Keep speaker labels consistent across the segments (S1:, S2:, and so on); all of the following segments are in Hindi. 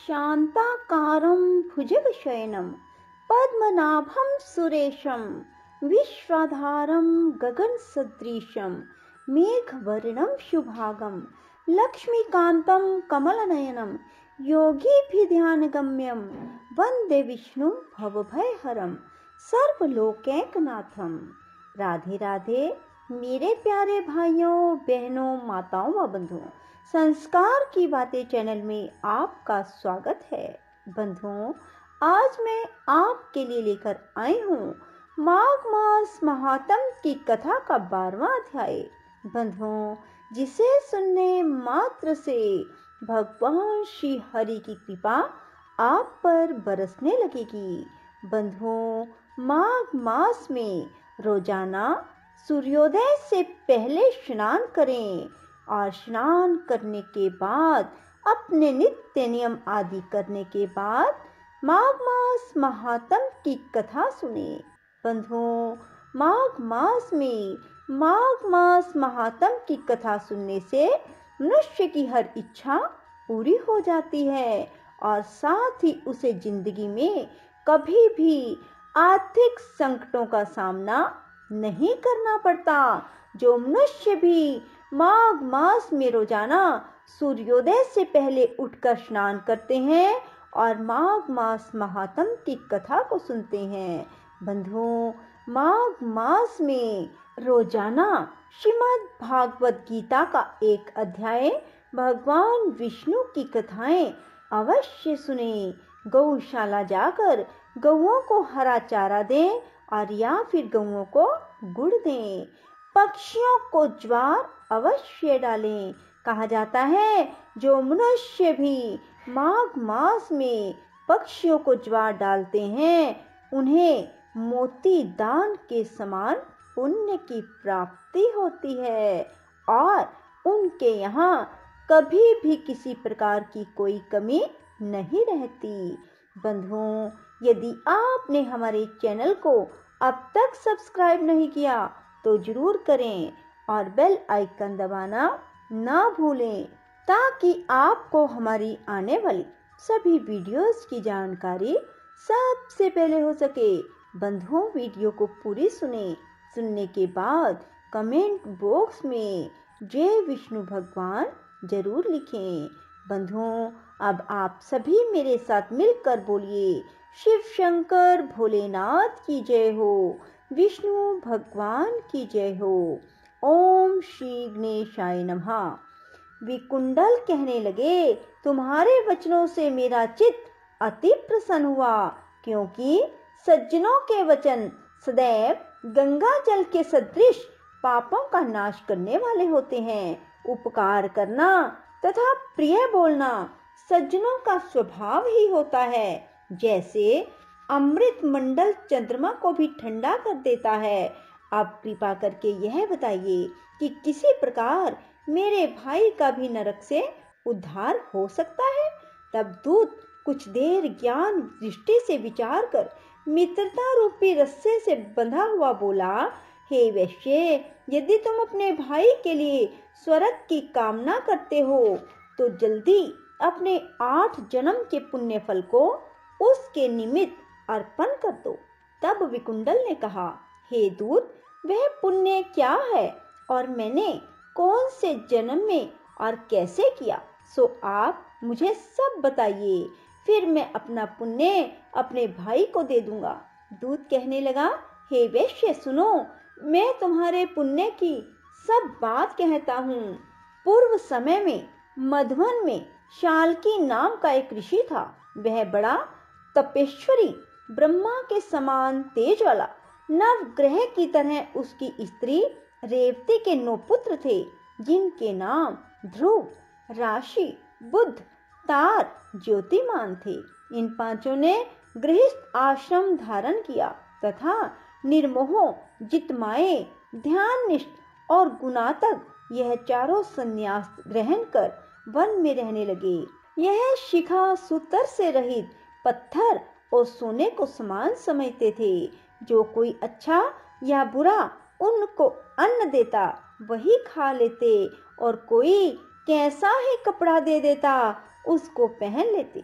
S1: शान्ताकारं भुजगशयनं पद्मनाभं सुरेशं विश्वाधारं गगनसदृशं मेघवर्णं शुभांगं लक्ष्मीकान्तं कमलनयनं योगिभिर्ध्यानगम्यं वन्दे विष्णुं भवभयहरं सर्वलोकैकनाथं। राधे राधे मेरे प्यारे भाइयों बहनों माताओं व बंधुओं, संस्कार की बातें चैनल में आपका स्वागत है। बंधुओं, आज मैं आपके लिए लेकर आई हूँ माघ मास महात्म की कथा का 12वां अध्याय। बंधुओं, जिसे सुनने मात्र से भगवान श्री हरि की कृपा आप पर बरसने लगेगी। बंधुओं, माघ मास में रोजाना सूर्योदय से पहले स्नान करें और स्नान करने के बाद अपने नित्य नियम आदि करने के बाद माघ मास महात्म की कथा सुने। बंधुओं, माघ मास में माघ मास महात्म की कथा सुनने से मनुष्य की हर इच्छा पूरी हो जाती है और साथ ही उसे जिंदगी में कभी भी आर्थिक संकटों का सामना नहीं करना पड़ता। जो मनुष्य भी माघ मास में रोजाना सूर्योदय से पहले उठकर स्नान करते हैं और माघ मास महात्म की कथा को सुनते हैं। बंधुओं, माघ मास में रोजाना श्रीमद् भागवत गीता का एक अध्याय भगवान विष्णु की कथाएं अवश्य सुने। गौशाला जाकर गौओं को हरा चारा दें और या फिर गौओं को गुड़ दें। पक्षियों को ज्वार अवश्य डालें। कहा जाता है जो मनुष्य भी माघ मास में पक्षियों को ज्वार डालते हैं उन्हें मोती दान के समान पुण्य की प्राप्ति होती है और उनके यहाँ कभी भी किसी प्रकार की कोई कमी नहीं रहती। बंधुओं, यदि आपने हमारे चैनल को अब तक सब्सक्राइब नहीं किया तो जरूर करें और बेल आइकन दबाना ना भूलें ताकि आपको हमारी आने वाली सभी वीडियोस की जानकारी सबसे पहले हो सके। बंधुओं, वीडियो को पूरी सुनने के बाद कमेंट बॉक्स में जय विष्णु भगवान जरूर लिखें। बंधुओं, अब आप सभी मेरे साथ मिलकर बोलिए शिव शंकर भोलेनाथ की जय हो, विष्णु भगवान की जय हो। ओम श्री गणेशाय नमः। विकुंडल कहने लगे, तुम्हारे वचनों से मेरा चित्त अति प्रसन्न हुआ, क्योंकि सज्जनों के वचन सदैव गंगा जल के सदृश पापों का नाश करने वाले होते हैं। उपकार करना तथा प्रिय बोलना सज्जनों का स्वभाव ही होता है। जैसे अमृत मंडल चंद्रमा को भी ठंडा कर देता है। अब कृपा करके यह बताइए कि किसी प्रकार मेरे भाई का भी नरक से उद्धार हो सकता है। तब दूत कुछ देर ज्ञान दृष्टि से विचार कर मित्रता रूपी रस्से से बंधा हुआ बोला, हे वैश्य, यदि तुम अपने भाई के लिए स्वर्ग की कामना करते हो तो जल्दी अपने 8 जन्म के पुण्य फल को उसके निमित्त अर्पण कर दो। तब विकुंडल ने कहा, हे दूत, वह पुण्य क्या है और मैंने कौन से जन्म में और कैसे किया, सो आप मुझे सब बताइए, फिर मैं अपना पुण्य अपने भाई को दे दूंगा। दूत कहने लगा, हे वैश्य सुनो, मैं तुम्हारे पुण्य की सब बात कहता हूँ। पूर्व समय में मधुवन में शाल्की नाम का एक ऋषि था। वह बड़ा तपेश्वरी, ब्रह्मा के समान तेज वाला, नवग्रह की तरह उसकी स्त्री रेवती के 9 पुत्र थे, जिनके नाम ध्रुव, राशि, बुध, तार, ज्योतिमान थे। इन 5 ने गृहस्थ आश्रम धारण किया तथा निर्मोह, जितमाये, ध्याननिष्ठ और गुणातक यह चारों संन्यास ग्रहण कर वन में रहने लगे। यह शिखा सूत्र से रहित पत्थर और सोने को समान समझते थे। जो कोई अच्छा या बुरा उनको अन्न देता वही खा लेते और कोई कैसा ही कपड़ा दे देता उसको पहन लेते।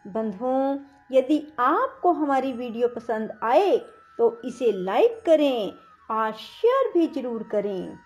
S1: बंधुओं, यदि आपको हमारी वीडियो पसंद आए तो इसे लाइक करें और शेयर भी जरूर करें।